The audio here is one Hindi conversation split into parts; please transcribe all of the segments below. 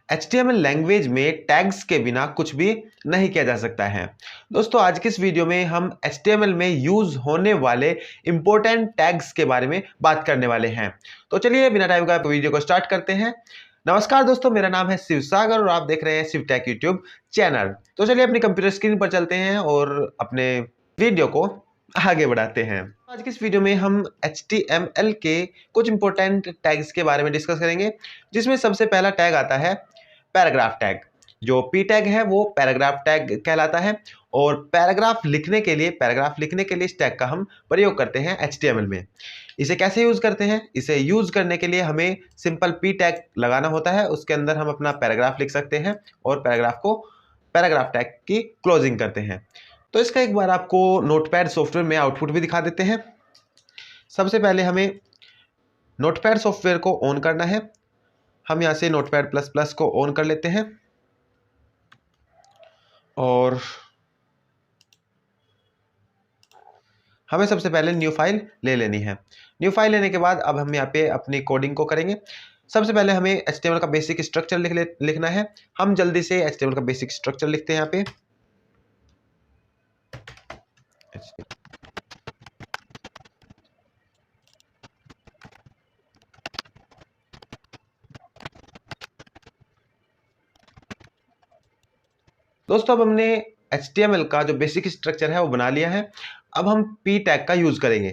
HTML लैंग्वेज में टैग्स के बिना कुछ भी नहीं किया जा सकता है। दोस्तों आज की इस वीडियो में हम HTML में यूज होने वाले इंपॉर्टेंट टैग्स के बारे में बात करने वाले हैं। तो चलिए बिना टाइम का वीडियो को स्टार्ट करते हैं। नमस्कार दोस्तों, मेरा नाम है शिव सागर और आप देख रहे हैं शिव टेक यूट्यूब चैनल। तो चलिए अपनी कंप्यूटर स्क्रीन पर चलते हैं और अपने वीडियो को आगे बढ़ाते हैं। आज की इस वीडियो में हम HTML के कुछ इंपॉर्टेंट टैग्स के बारे में डिस्कस करेंगे, जिसमें सबसे पहला टैग आता है पैराग्राफ टैग। जो पी टैग है वो पैराग्राफ टैग कहलाता है और पैराग्राफ लिखने के लिए इस टैग का हम प्रयोग करते हैं HTML में। इसे कैसे यूज करते हैं? इसे यूज करने के लिए हमें सिंपल पी टैग लगाना होता है, उसके अंदर हम अपना पैराग्राफ लिख सकते हैं और पैराग्राफ टैग की क्लोजिंग करते हैं। तो इसका एक बार आपको नोटपैड सॉफ्टवेयर में आउटपुट भी दिखा देते हैं। सबसे पहले हमें नोटपैड सॉफ्टवेयर को ऑन करना है। हम यहाँ से नोटपैड प्लस प्लस को ऑन कर लेते हैं और हमें सबसे पहले न्यू फाइल ले लेनी है। न्यू फाइल लेने के बाद अब हम यहाँ पे अपनी कोडिंग को करेंगे। सबसे पहले हमें HTML का बेसिक स्ट्रक्चर लिखना है। हम जल्दी से HTML का बेसिक स्ट्रक्चर लिखते हैं यहाँ पे। दोस्तों अब हमने HTML का जो बेसिक स्ट्रक्चर है वो बना लिया है। अब हम पी टैग का यूज करेंगे।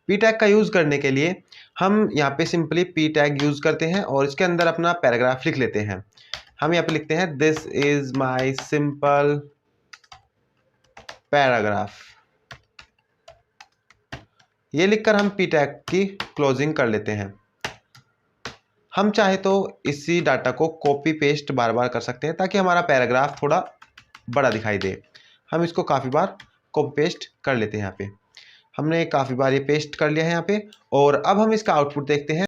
पी टैग का यूज करने के लिए हम यहाँ पे सिंपली पी टैग यूज करते हैं और इसके अंदर अपना पैराग्राफ लिख लेते हैं। हम यहाँ पे लिखते हैं this is my simple paragraph. ये लिखकर हम पी टैग की क्लोजिंग कर लेते हैं। हम चाहे तो इसी डाटा को कॉपी पेस्ट बार बार कर सकते हैं ताकि हमारा पैराग्राफ थोड़ा बड़ा दिखाई दे। हम इसको काफ़ी बार कॉपी पेस्ट कर लेते हैं। यहाँ पे हमने काफ़ी बार ये पेस्ट कर लिया है यहाँ पे। और अब हम इसका आउटपुट देखते हैं।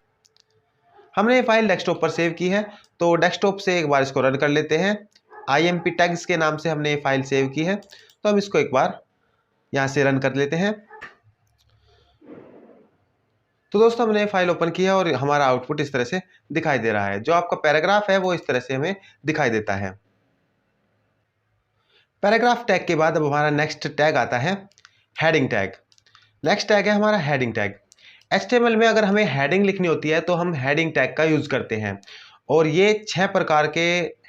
हमने ये फाइल डेस्कटॉप पर सेव की है, तो डेस्कटॉप से एक बार इसको रन कर लेते हैं। IMP टैग्स के नाम से हमने ये फाइल सेव की है, तो हम इसको एक बार यहाँ से रन कर लेते हैं। तो दोस्तों हमने फाइल ओपन किया और हमारा आउटपुट इस तरह से दिखाई दे रहा है। जो आपका पैराग्राफ है वो इस तरह से हमें दिखाई देता है। पैराग्राफ टैग के बाद अब हमारा नेक्स्ट टैग आता है हेडिंग टैग। नेक्स्ट टैग है हमारा हेडिंग टैग। HTML में अगर हमें हेडिंग लिखनी होती है तो हम हेडिंग टैग का यूज करते हैं और ये 6 प्रकार के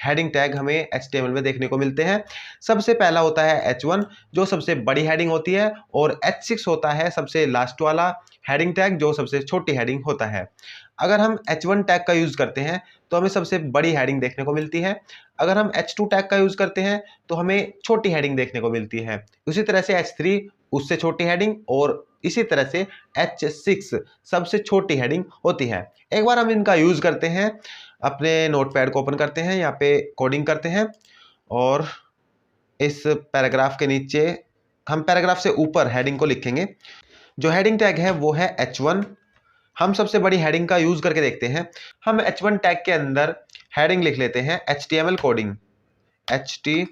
हेडिंग टैग हमें HTML में देखने को मिलते हैं। सबसे पहला होता है H1 जो सबसे बड़ी हेडिंग होती है और H6 होता है सबसे लास्ट वाला हेडिंग टैग जो सबसे छोटी हेडिंग होता है। अगर हम H1 टैग का यूज करते हैं तो हमें सबसे बड़ी हेडिंग देखने को मिलती है। अगर हम H2 टैग का यूज करते हैं तो हमें छोटी हेडिंग देखने को मिलती है। उसी तरह से H3 उससे छोटी हेडिंग और इसी तरह से H6 सबसे छोटी हेडिंग होती है। एक बार हम इनका यूज करते हैं, अपने नोटपैड को ओपन करते हैं, यहाँ पे कोडिंग करते हैं और इस पैराग्राफ के नीचे हम पैराग्राफ से ऊपर हेडिंग को लिखेंगे। जो हेडिंग टैग है वो है H1। हम सबसे बड़ी हेडिंग का यूज करके देखते हैं। हम H1 टैग के अंदर हेडिंग लिख लेते हैं HTML कोडिंग, HTML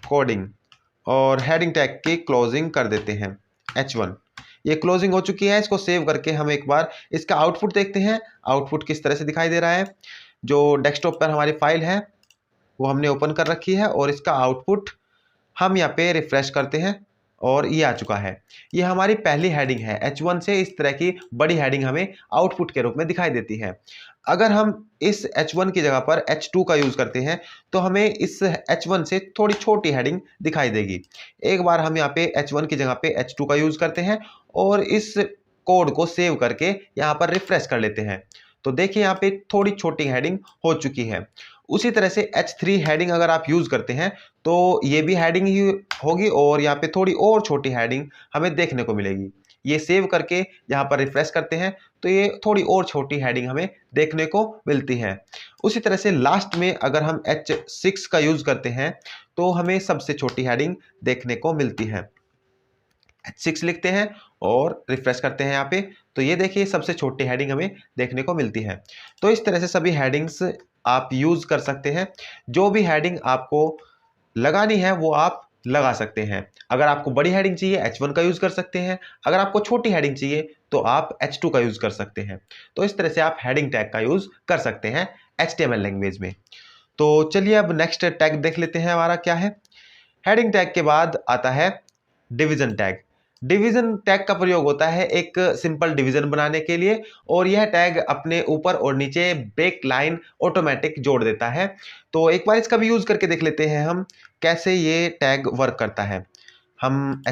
कोडिंग और हेडिंग टैग की क्लोजिंग कर देते हैं H1। ये क्लोजिंग हो चुकी है। इसको सेव करके हम एक बार इसका आउटपुट देखते हैं। आउटपुट किस तरह से दिखाई दे रहा है। जो डेस्कटॉप पर हमारी फाइल है वो हमने ओपन कर रखी है और इसका आउटपुट हम यहाँ पे रिफ्रेश करते हैं और ये आ चुका है। ये हमारी पहली हेडिंग है। H1 से इस तरह की बड़ी हेडिंग हमें आउटपुट के रूप में दिखाई देती है। अगर हम इस H1 की जगह पर H2 का यूज करते हैं तो हमें इस H1 से थोड़ी छोटी हेडिंग दिखाई देगी। एक बार हम यहाँ पे H1 की जगह पे H2 का यूज करते हैं और इस कोड को सेव करके यहाँ पर रिफ्रेश कर लेते हैं। तो देखिए यहाँ पे थोड़ी छोटी हेडिंग हो चुकी है। उसी तरह से H3 हेडिंग अगर आप यूज करते हैं तो ये भी हेडिंग ही होगी और यहाँ पे थोड़ी और छोटी हेडिंग हमें देखने को मिलेगी। ये सेव करके यहाँ पर रिफ्रेश करते हैं तो ये थोड़ी और छोटी हेडिंग हमें देखने को मिलती है। उसी तरह से लास्ट में अगर हम H6 का यूज करते हैं तो हमें सबसे छोटी हेडिंग देखने को मिलती है। H6 लिखते हैं और रिफ्रेश करते हैं यहाँ पे, तो ये देखिए सबसे छोटी हेडिंग हमें देखने को मिलती है। तो इस तरह से सभी हेडिंग्स आप यूज कर सकते हैं। जो भी हेडिंग आपको लगानी है वो आप लगा सकते हैं। अगर आपको बड़ी हेडिंग चाहिए H1 का यूज कर सकते हैं, अगर आपको छोटी हेडिंग चाहिए तो आप H2 का यूज कर सकते हैं। तो इस तरह से आप हेडिंग टैग का यूज कर सकते हैं HTML लैंग्वेज में। तो चलिए अब नेक्स्ट टैग देख लेते हैं हमारा क्या है। हेडिंग टैग के बाद आता है डिवीजन टैग। डिवीजन टैग का प्रयोग होता है एक सिंपल डिवीजन बनाने के लिए, और यह टैग अपने ऊपर और नीचे ब्रेक लाइन ऑटोमेटिक जोड़ देता है। तो एक बार इसका भी यूज करके देख लेते हैं हम कैसे ये टैग वर्क करता है। हम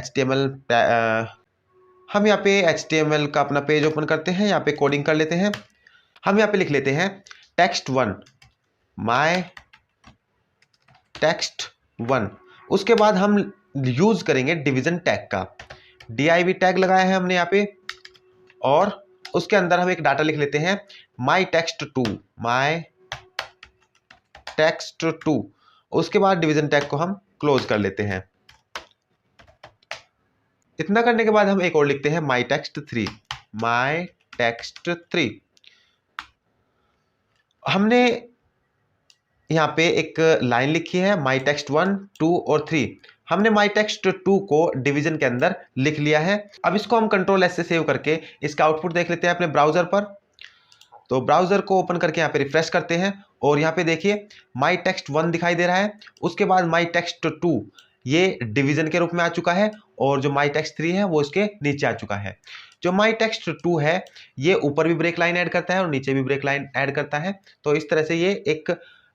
हम यहाँ पे HTML का अपना पेज ओपन करते हैं, यहाँ पे कोडिंग कर लेते हैं। हम यहाँ पे लिख लेते हैं text1 माय text1। उसके बाद हम यूज करेंगे डिवीजन टैग का, div टैग लगाया है हमने यहाँ पे, और उसके अंदर हम एक डाटा लिख लेते हैं my text2। उसके बाद डिवीजन टैग को हम क्लोज कर लेते हैं। इतना करने के बाद हम एक और लिखते हैं my text3। हमने यहाँ पे एक लाइन लिखी है my text1, 2 और 3। हमने my text2 को डिवीजन के अंदर लिख लिया है। अब इसको हम कंट्रोल S से सेव करके इसका आउटपुट देख लेते हैं अपने ब्राउजर पर। तो ब्राउजर को ओपन करके यहाँ पे रिफ्रेश करते हैं, और यहाँ पे देखिए my text1 दिखाई दे रहा है। उसके बाद my text2 ये डिवीजन के रूप में आ चुका है, और जो my text3 है वो इसके नीचे आ चुका है। जो my text2 है ये ऊपर भी ब्रेक लाइन ऐड करता है और नीचे भी ब्रेक लाइन ऐड करता है। तो इस तरह से ये एक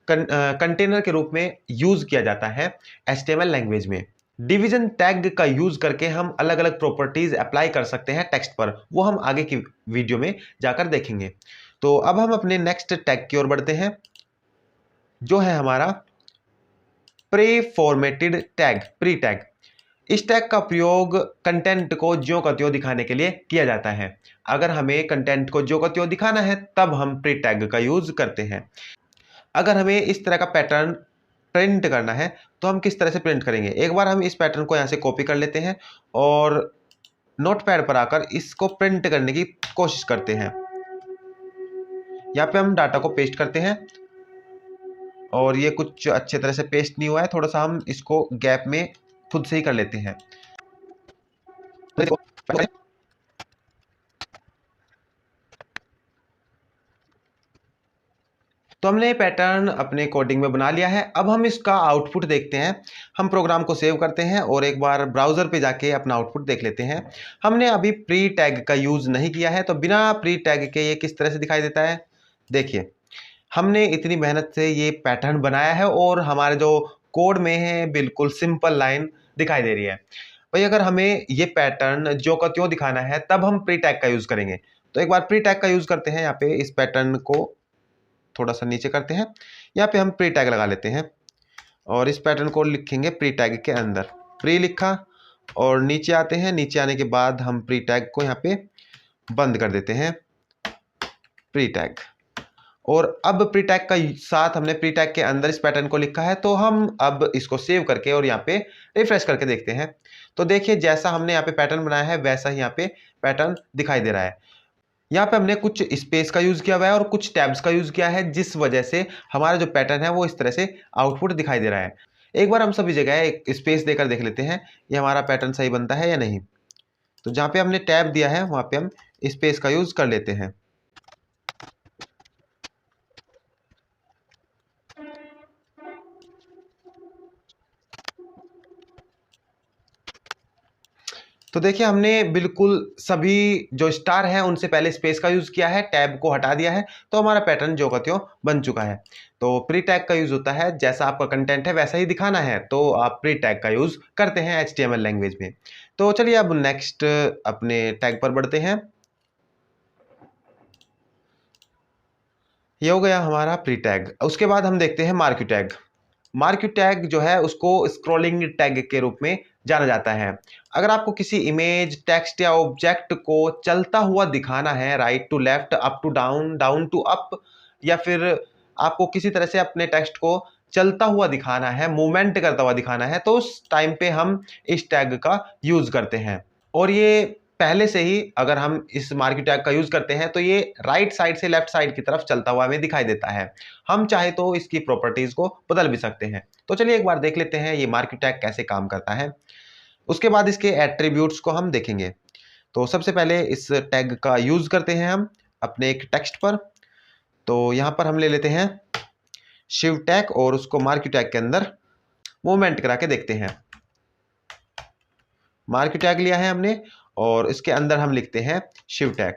कंटेनर के रूप में यूज किया जाता है HTML लैंग्वेज में। डिवीजन टैग का यूज करके हम अलग अलग प्रॉपर्टीज अप्लाई कर सकते हैं टेक्स्ट पर, वो हम आगे की वीडियो में जाकर देखेंगे। तो अब हम अपने नेक्स्ट टैग की ओर बढ़ते हैं, जो है हमारा pre formatted tag, pre tag. इस टैग का प्रयोग कंटेंट को ज्यों का त्यों दिखाने के लिए किया जाता है। अगर हमें कंटेंट को ज्यों का त्यों दिखाना है तब हम प्री टैग का यूज करते हैं। अगर हमें इस तरह का पैटर्न प्रिंट करना है तो हम किस तरह से प्रिंट करेंगे। एक बार हम इस पैटर्न को यहाँ से कॉपी कर लेते हैं और नोटपैड पर आकर इसको प्रिंट करने की कोशिश करते हैं। यहाँ पे हम डाटा को पेस्ट करते हैं, और ये कुछ अच्छे तरह से पेस्ट नहीं हुआ है, थोड़ा सा हम इसको गैप में खुद से ही कर लेते हैं। तो हमने ये पैटर्न अपने कोडिंग में बना लिया है। अब हम इसका आउटपुट देखते हैं। हम प्रोग्राम को सेव करते हैं और एक बार ब्राउज़र पे जाके अपना आउटपुट देख लेते हैं। हमने अभी प्री टैग का यूज़ नहीं किया है, तो बिना प्री टैग के ये किस तरह से दिखाई देता है। देखिए हमने इतनी मेहनत से ये पैटर्न बनाया है और हमारे जो कोड में है बिल्कुल सिंपल लाइन दिखाई दे रही है। भाई अगर हमें ये पैटर्न जो का त्यों दिखाना है तब हम प्री टैग का यूज़ करेंगे। तो एक बार प्री टैग का यूज़ करते हैं। यहाँ पे इस पैटर्न को थोड़ा सा नीचे करते हैं, यहाँ पे हम प्री टैग लगा लेते हैं और इस पैटर्न को लिखेंगे प्री टैग के अंदर। प्री लिखा और नीचे आते हैं, नीचे आने के बाद हम प्री टैग को यहाँ पे बंद कर देते हैं, प्री टैग। और अब प्री टैग का साथ हमने प्री टैग के अंदर इस पैटर्न को लिखा है। तो हम अब इसको सेव करके और यहाँ पे रिफ्रेश करके देखते हैं। तो देखिए जैसा हमने यहाँ पे पैटर्न बनाया है वैसा ही यहाँ पे पैटर्न दिखाई दे रहा है। यहाँ पे हमने कुछ स्पेस का यूज किया हुआ है और कुछ टैब्स का यूज किया है, जिस वजह से हमारा जो पैटर्न है वो इस तरह से आउटपुट दिखाई दे रहा है। एक बार हम सभी जगह एक स्पेस देकर देख लेते हैं ये हमारा पैटर्न सही बनता है या नहीं। तो जहाँ पे हमने टैब दिया है वहाँ पे हम स्पेस का यूज कर लेते हैं। तो देखिए हमने बिल्कुल सभी जो स्टार हैं उनसे पहले स्पेस का यूज किया है, टैब को हटा दिया है, तो हमारा पैटर्न जो का त्यों बन चुका है। तो प्री टैग का यूज होता है जैसा आपका कंटेंट है वैसा ही दिखाना है तो आप प्री टैग का यूज करते हैं HTML लैंग्वेज में। तो चलिए अब नेक्स्ट अपने टैग पर बढ़ते हैं। ये हो गया हमारा प्री टैग। उसके बाद हम देखते हैं मार्क्यू टैग। मार्क्यू टैग जो है उसको स्क्रॉलिंग टैग के रूप में जाना जाता है। अगर आपको किसी इमेज, टेक्स्ट या ऑब्जेक्ट को चलता हुआ दिखाना है, right to left, up to down, down to up, या फिर आपको किसी तरह से अपने टेक्स्ट को चलता हुआ दिखाना है, मूवमेंट करता हुआ दिखाना है, तो उस टाइम पे हम इस टैग का यूज करते हैं। और ये पहले से ही अगर हम इस मार्क्यू टैग का यूज करते हैं तो ये राइट साइड से लेफ्ट साइड की तरफ चलता हुआ हमें दिखाई देता है। हम चाहे तो इसकी प्रॉपर्टीज को बदल भी सकते हैं। तो चलिए एक बार देख लेते हैं ये मार्क्यू टैग कैसे काम करता है। उसके बाद इसके एट्रीब्यूट्स को हम देखेंगे। तो सबसे पहले इस टैग का यूज करते हैं हम अपने एक टेक्स्ट पर। तो यहाँ पर हम ले लेते हैं शिव टैग और उसको मार्क्यू टैग के अंदर मूवमेंट करा के देखते हैं। मार्क्यू टैग लिया है हमने और इसके अंदर हम लिखते हैं शिव टैग।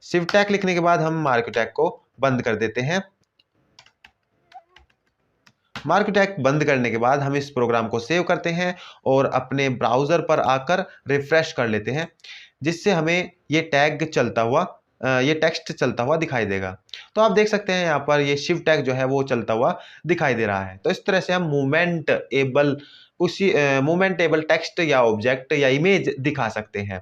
शिव टैग लिखने के बाद हम मार्क्यू टैग को बंद कर देते हैं। मार्क्यू टैग बंद करने के बाद हम इस प्रोग्राम को सेव करते हैं और अपने ब्राउजर पर आकर रिफ्रेश कर लेते हैं, जिससे हमें ये टैग चलता हुआ ये टेक्स्ट चलता हुआ दिखाई देगा। तो आप देख सकते हैं यहाँ पर ये शिव टैग जो है वो चलता हुआ दिखाई दे रहा है। तो इस तरह से हम मूवमेंट एबल टेक्स्ट या ऑब्जेक्ट या इमेज दिखा सकते हैं।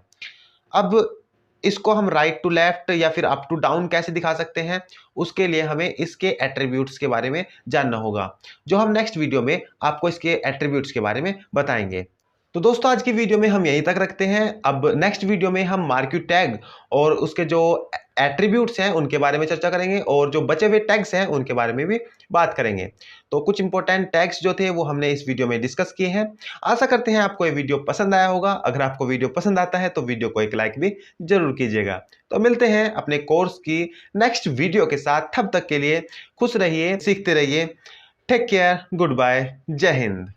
अब इसको हम राइट टू लेफ्ट या फिर अप टू डाउन कैसे दिखा सकते हैं, उसके लिए हमें इसके एट्रीब्यूट्स के बारे में जानना होगा, जो हम नेक्स्ट वीडियो में आपको इसके एट्रीब्यूट्स के बारे में बताएंगे। तो दोस्तों आज की वीडियो में हम यहीं तक रखते हैं। अब नेक्स्ट वीडियो में हम मार्क्यू टैग और उसके जो एट्रीब्यूट्स हैं उनके बारे में चर्चा करेंगे और जो बचे हुए टैग्स हैं उनके बारे में भी बात करेंगे। तो कुछ इंपॉर्टेंट टैग्स जो थे वो हमने इस वीडियो में डिस्कस किए हैं। आशा करते हैं आपको ये वीडियो पसंद आया होगा। अगर आपको वीडियो पसंद आता है तो वीडियो को एक लाइक भी जरूर कीजिएगा। तो मिलते हैं अपने कोर्स की नेक्स्ट वीडियो के साथ। तब तक के लिए खुश रहिए, सीखते रहिए। टेक केयर, गुड बाय, जय हिंद।